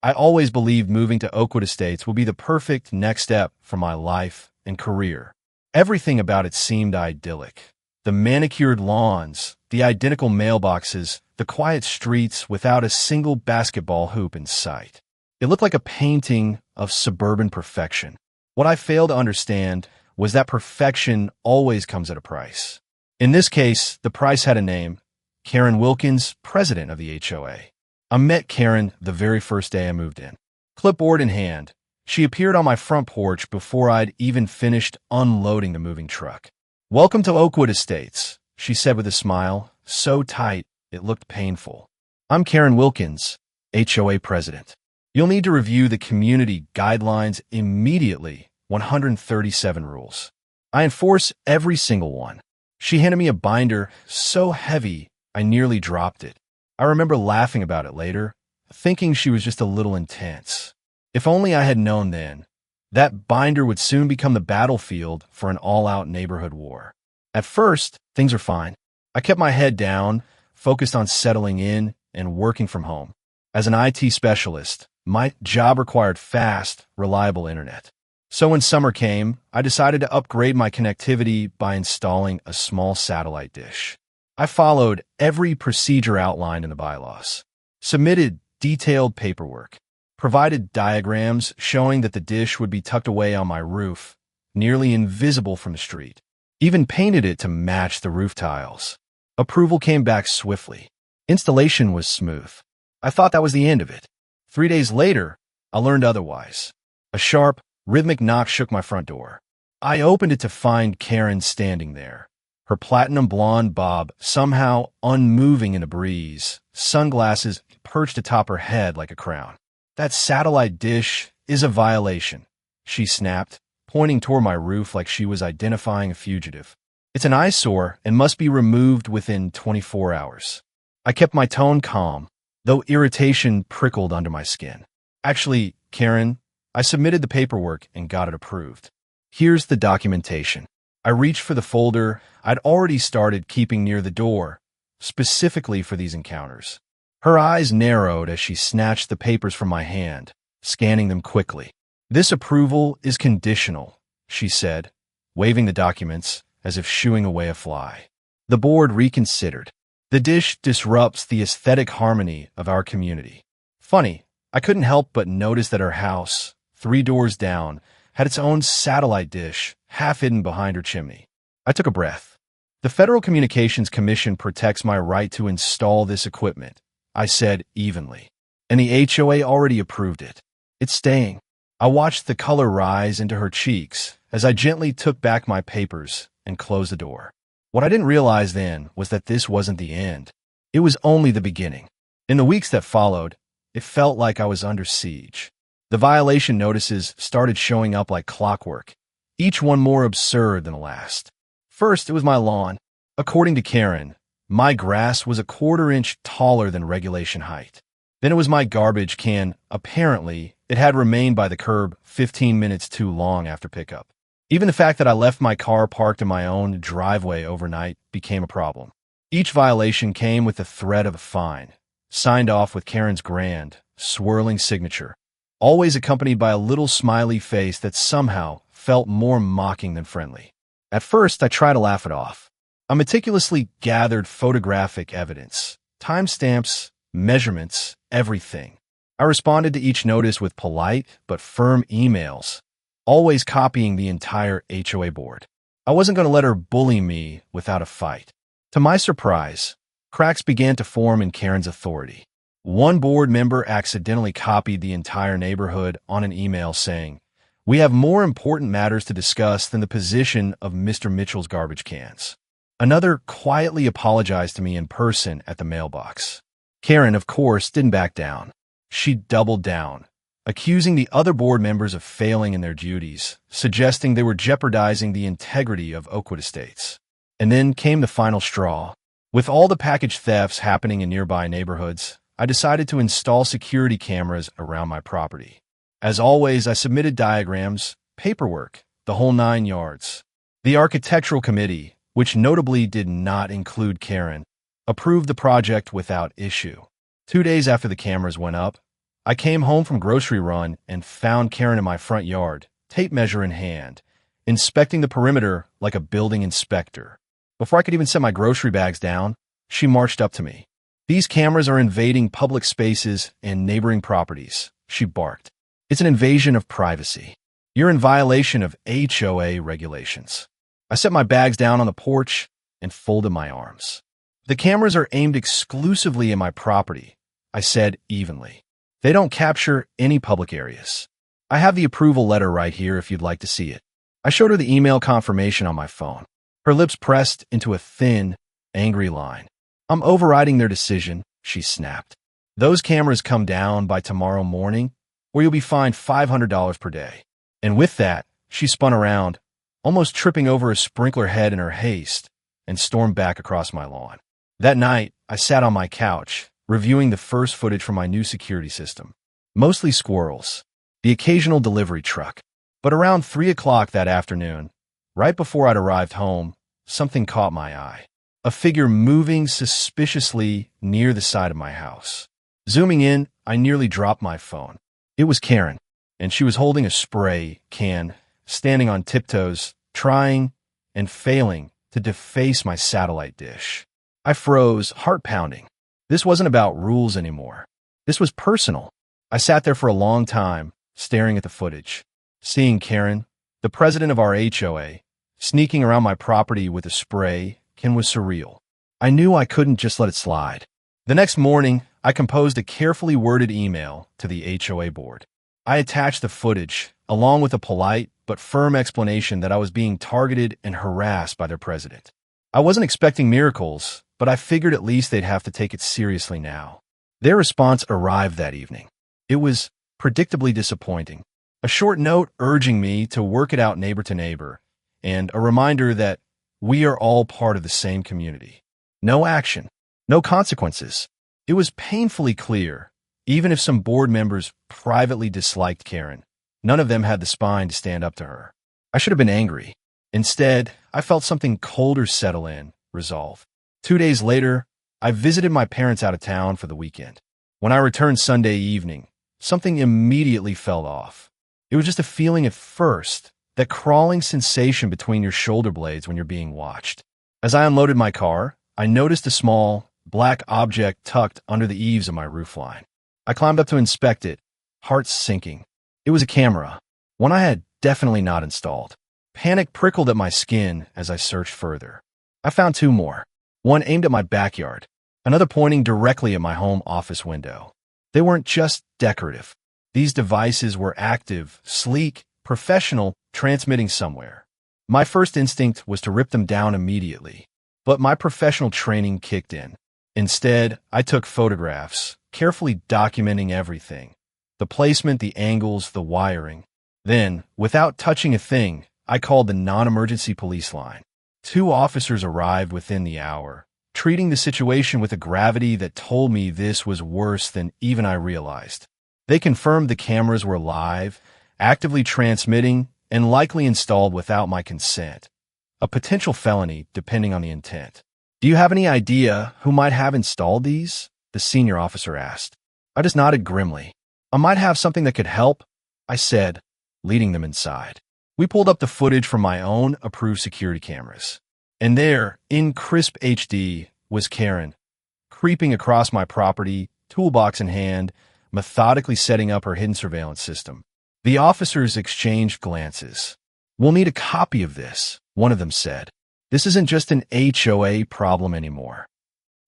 I always believed moving to Oakwood Estates would be the perfect next step for my life and career. Everything about it seemed idyllic. The manicured lawns, the identical mailboxes, the quiet streets without a single basketball hoop in sight. It looked like a painting of suburban perfection. What I failed to understand was that perfection always comes at a price. In this case, the price had a name: Karen Wilkins, president of the HOA. I met Karen the very first day I moved in. Clipboard in hand, she appeared on my front porch before I'd even finished unloading the moving truck. "Welcome to Oakwood Estates," she said with a smile, so tight it looked painful. "I'm Karen Wilkins, HOA president. You'll need to review the community guidelines immediately. 137 rules. I enforce every single one." She handed me a binder so heavy I nearly dropped it. I remember laughing about it later, thinking she was just a little intense. If only I had known then, that binder would soon become the battlefield for an all-out neighborhood war. At first, things were fine. I kept my head down, focused on settling in and working from home. As an IT specialist, my job required fast, reliable internet. So when summer came, I decided to upgrade my connectivity by installing a small satellite dish. I followed every procedure outlined in the bylaws, submitted detailed paperwork, provided diagrams showing that the dish would be tucked away on my roof, nearly invisible from the street, even painted it to match the roof tiles. Approval came back swiftly. Installation was smooth. I thought that was the end of it. 3 days later, I learned otherwise. A sharp, rhythmic knock shook my front door. I opened it to find Karen standing there, her platinum blonde bob somehow unmoving in the breeze, sunglasses perched atop her head like a crown. "That satellite dish is a violation," she snapped, pointing toward my roof like she was identifying a fugitive. "It's an eyesore and must be removed within 24 hours. I kept my tone calm, though irritation prickled under my skin. "Actually, Karen, I submitted the paperwork and got it approved. Here's the documentation." I reached for the folder I'd already started keeping near the door, specifically for these encounters. Her eyes narrowed as she snatched the papers from my hand, scanning them quickly. "This approval is conditional," she said, waving the documents as if shooing away a fly. The board reconsidered. "The dish disrupts the aesthetic harmony of our community." Funny, I couldn't help but notice that her house, 3 doors down, had its own satellite dish, half hidden behind her chimney. I took a breath. "The Federal Communications Commission protects my right to install this equipment," I said evenly. "And the HOA already approved it. It's staying." I watched the color rise into her cheeks as I gently took back my papers and closed the door. What I didn't realize then was that this wasn't the end. It was only the beginning. In the weeks that followed, it felt like I was under siege. The violation notices started showing up like clockwork, each one more absurd than the last. First, it was my lawn. According to Karen, my grass was a 1/4 inch taller than regulation height. Then it was my garbage can. Apparently, it had remained by the curb 15 minutes too long after pickup. Even the fact that I left my car parked in my own driveway overnight became a problem. Each violation came with the threat of a fine, signed off with Karen's grand, swirling signature, always accompanied by a little smiley face that somehow felt more mocking than friendly. At first, I tried to laugh it off. I meticulously gathered photographic evidence, timestamps, measurements, everything. I responded to each notice with polite but firm emails, always copying the entire HOA board. I wasn't going to let her bully me without a fight. To my surprise, cracks began to form in Karen's authority. One board member accidentally copied the entire neighborhood on an email saying, "We have more important matters to discuss than the position of Mr. Mitchell's garbage cans." Another quietly apologized to me in person at the mailbox. Karen, of course, didn't back down. She doubled down, accusing the other board members of failing in their duties, suggesting they were jeopardizing the integrity of Oakwood Estates. And then came the final straw. With all the package thefts happening in nearby neighborhoods, I decided to install security cameras around my property. As always, I submitted diagrams, paperwork, the whole 9 yards. The architectural committee, which notably did not include Karen, approved the project without issue. 2 days after the cameras went up, I came home from grocery run and found Karen in my front yard, tape measure in hand, inspecting the perimeter like a building inspector. Before I could even set my grocery bags down, she marched up to me. "These cameras are invading public spaces and neighboring properties," she barked. "It's an invasion of privacy. You're in violation of HOA regulations." I set my bags down on the porch and folded my arms. "The cameras are aimed exclusively in my property," I said evenly. "They don't capture any public areas. I have the approval letter right here if you'd like to see it." I showed her the email confirmation on my phone. Her lips pressed into a thin, angry line. "I'm overriding their decision," she snapped. "Those cameras come down by tomorrow morning, or you'll be fined $500 per day." And with that, she spun around, almost tripping over a sprinkler head in her haste, and stormed back across my lawn. That night, I sat on my couch, reviewing the first footage from my new security system. Mostly squirrels, the occasional delivery truck. But around 3 o'clock that afternoon, right before I'd arrived home, something caught my eye. A figure moving suspiciously near the side of my house. Zooming in, I nearly dropped my phone. It was Karen, and she was holding a spray can, standing on tiptoes, trying and failing to deface my satellite dish. I froze, heart pounding. This wasn't about rules anymore. This was personal. I sat there for a long time, staring at the footage. Seeing Karen, the president of our HOA, sneaking around my property with a spray can was surreal. I knew I couldn't just let it slide. The next morning, I composed a carefully worded email to the HOA board. I attached the footage, along with a polite but firm explanation that I was being targeted and harassed by their president. I wasn't expecting miracles, but I figured at least they'd have to take it seriously now. Their response arrived that evening. It was predictably disappointing. A short note urging me to work it out neighbor to neighbor, and a reminder that we are all part of the same community. No action, no consequences. It was painfully clear, even if some board members privately disliked Karen, none of them had the spine to stand up to her. I should have been angry. Instead, I felt something colder settle in, resolve. 2 days later, I visited my parents out of town for the weekend. When I returned Sunday evening, something immediately fell off. It was just a feeling at first, that crawling sensation between your shoulder blades when you're being watched. As I unloaded my car, I noticed a small, black object tucked under the eaves of my roofline. I climbed up to inspect it, heart sinking. It was a camera, one I had definitely not installed. Panic prickled at my skin as I searched further. I found 2 more, one aimed at my backyard, another pointing directly at my home office window. They weren't just decorative. These devices were active, sleek, professional, transmitting somewhere. My first instinct was to rip them down immediately, but my professional training kicked in. Instead, I took photographs, carefully documenting everything. The placement, the angles, the wiring. Then, without touching a thing, I called the non-emergency police line. 2 officers arrived within the hour, treating the situation with a gravity that told me this was worse than even I realized. They confirmed the cameras were live, actively transmitting, and likely installed without my consent. A potential felony, depending on the intent. "Do you have any idea who might have installed these?" the senior officer asked. I just nodded grimly. "I might have something that could help," I said, leading them inside. We pulled up the footage from my own approved security cameras. And there, in crisp HD, was Karen, creeping across my property, toolbox in hand, methodically setting up her hidden surveillance system. The officers exchanged glances. "We'll need a copy of this," one of them said. "This isn't just an HOA problem anymore."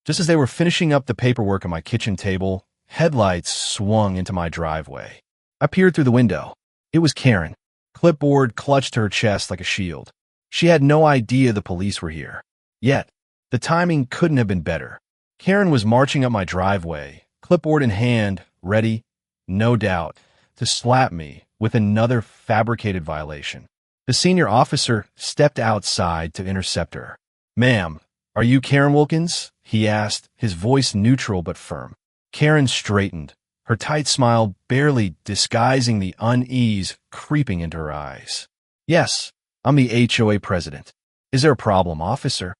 Just as they were finishing up the paperwork on my kitchen table, headlights swung into my driveway. I peered through the window. It was Karen. Clipboard clutched to her chest like a shield. She had no idea the police were here. Yet, the timing couldn't have been better. Karen was marching up my driveway, clipboard in hand, ready, no doubt, to slap me with another fabricated violation. The senior officer stepped outside to intercept her. "Ma'am, are you Karen Wilkins?" he asked, his voice neutral but firm. Karen straightened, her tight smile barely disguising the unease creeping into her eyes. "Yes, I'm the HOA president. Is there a problem, officer?"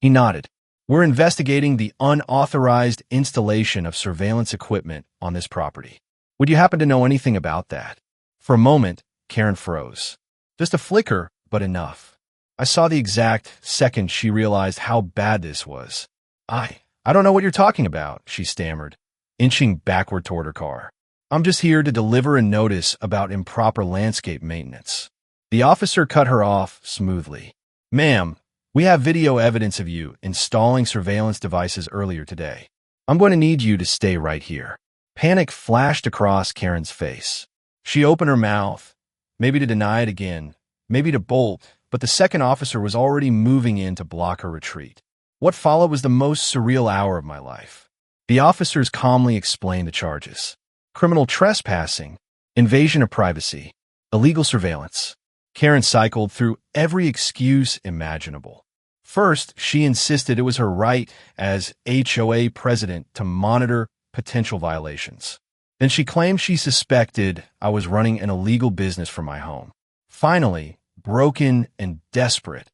He nodded. "We're investigating the unauthorized installation of surveillance equipment on this property." Would you happen to know anything about that? For a moment, Karen froze. Just a flicker, but enough. I saw the exact second she realized how bad this was. I don't know what you're talking about, she stammered, inching backward toward her car. I'm just here to deliver a notice about improper landscape maintenance. The officer cut her off smoothly. Ma'am, we have video evidence of you installing surveillance devices earlier today. I'm going to need you to stay right here. Panic flashed across Karen's face. She opened her mouth, maybe to deny it again, maybe to bolt, but the second officer was already moving in to block her retreat. What followed was the most surreal hour of my life. The officers calmly explained the charges. Criminal trespassing, invasion of privacy, illegal surveillance. Karen cycled through every excuse imaginable. First, she insisted it was her right as HOA president to monitor potential violations. Then she claimed she suspected I was running an illegal business from my home. Finally, broken and desperate,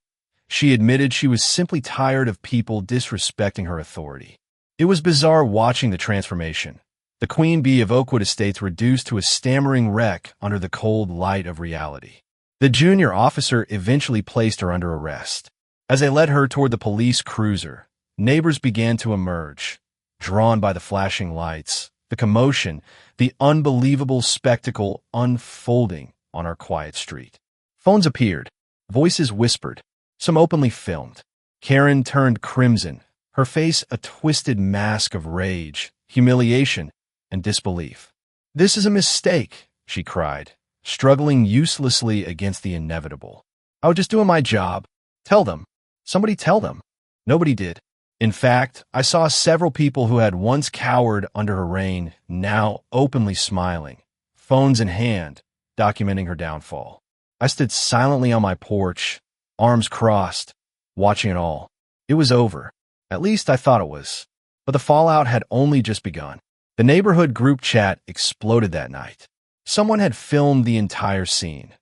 she admitted she was simply tired of people disrespecting her authority. It was bizarre watching the transformation. The queen bee of Oakwood Estates reduced to a stammering wreck under the cold light of reality. The junior officer eventually placed her under arrest. As they led her toward the police cruiser, neighbors began to emerge, drawn by the flashing lights, the commotion, the unbelievable spectacle unfolding on our quiet street. Phones appeared. Voices whispered. Some openly filmed. Karen turned crimson, her face a twisted mask of rage, humiliation, and disbelief. This is a mistake, she cried, struggling uselessly against the inevitable. I was just doing my job. Tell them. Somebody tell them. Nobody did. In fact, I saw several people who had once cowered under her reign now openly smiling, phones in hand, documenting her downfall. I stood silently on my porch, arms crossed, watching it all. It was over. At least I thought it was. But the fallout had only just begun. The neighborhood group chat exploded that night. Someone had filmed the entire scene.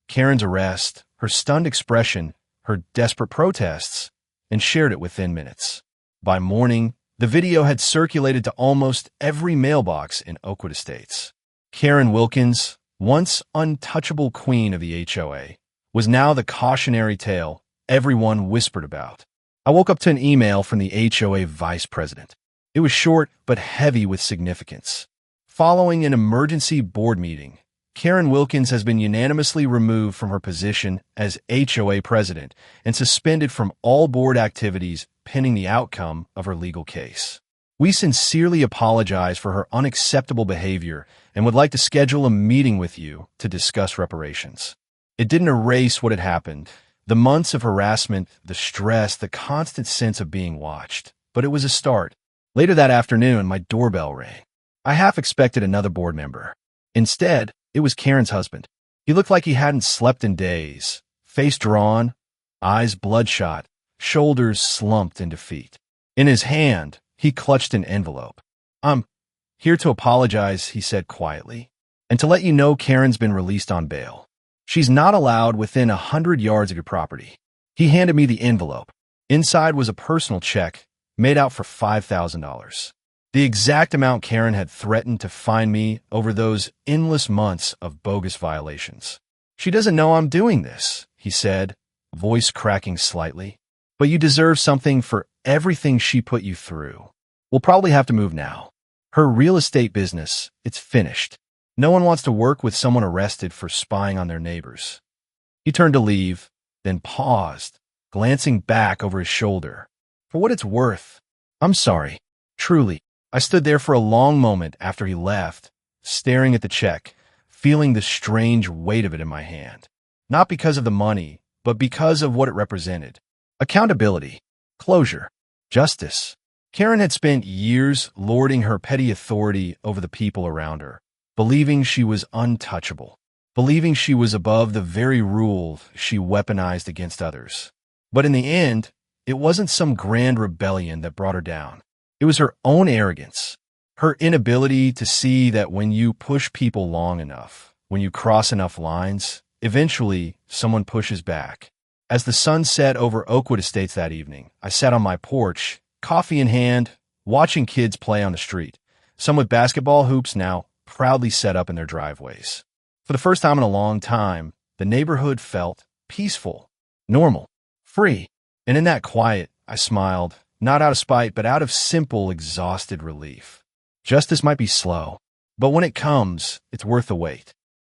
Karen's arrest, her stunned expression, her desperate protests, and shared it within minutes. By morning, the video had circulated to almost every mailbox in Oakwood Estates. Karen Wilkins, once untouchable queen of the HOA, was now the cautionary tale everyone whispered about. I woke up to an email from the HOA vice president. It was short but heavy with significance. Following an emergency board meeting, Karen Wilkins has been unanimously removed from her position as HOA president and suspended from all board activities pending the outcome of her legal case. We sincerely apologize for her unacceptable behavior and would like to schedule a meeting with you to discuss reparations. It didn't erase what had happened, the months of harassment, the stress, the constant sense of being watched. But it was a start. Later that afternoon, my doorbell rang. I half expected another board member. Instead, it was Karen's husband. He looked like he hadn't slept in days, face drawn, eyes bloodshot, shoulders slumped in defeat. In his hand, he clutched an envelope. I'm here to apologize, he said quietly, and to let you know Karen's been released on bail. She's not allowed within 100 yards of your property. He handed me the envelope. Inside was a personal check made out for $5,000. The exact amount Karen had threatened to fine me over those endless months of bogus violations. She doesn't know I'm doing this, he said, voice cracking slightly. But you deserve something for everything she put you through. We'll probably have to move now. Her real estate business, it's finished. No one wants to work with someone arrested for spying on their neighbors. He turned to leave, then paused, glancing back over his shoulder. For what it's worth, I'm sorry. Truly. I stood there for a long moment after he left, staring at the check, feeling the strange weight of it in my hand. Not because of the money, but because of what it represented. Accountability, closure, justice. Karen had spent years lording her petty authority over the people around her, believing she was untouchable, believing she was above the very rule she weaponized against others. But in the end, it wasn't some grand rebellion that brought her down. It was her own arrogance, her inability to see that when you push people long enough, when you cross enough lines, eventually someone pushes back. As the sun set over Oakwood Estates that evening, I sat on my porch, coffee in hand, watching kids play on the street, some with basketball hoops now proudly set up in their driveways. For the first time in a long time, the neighborhood felt peaceful, normal, free. And in that quiet, I smiled, not out of spite, but out of simple, exhausted relief. Justice might be slow, but when it comes, it's worth the wait.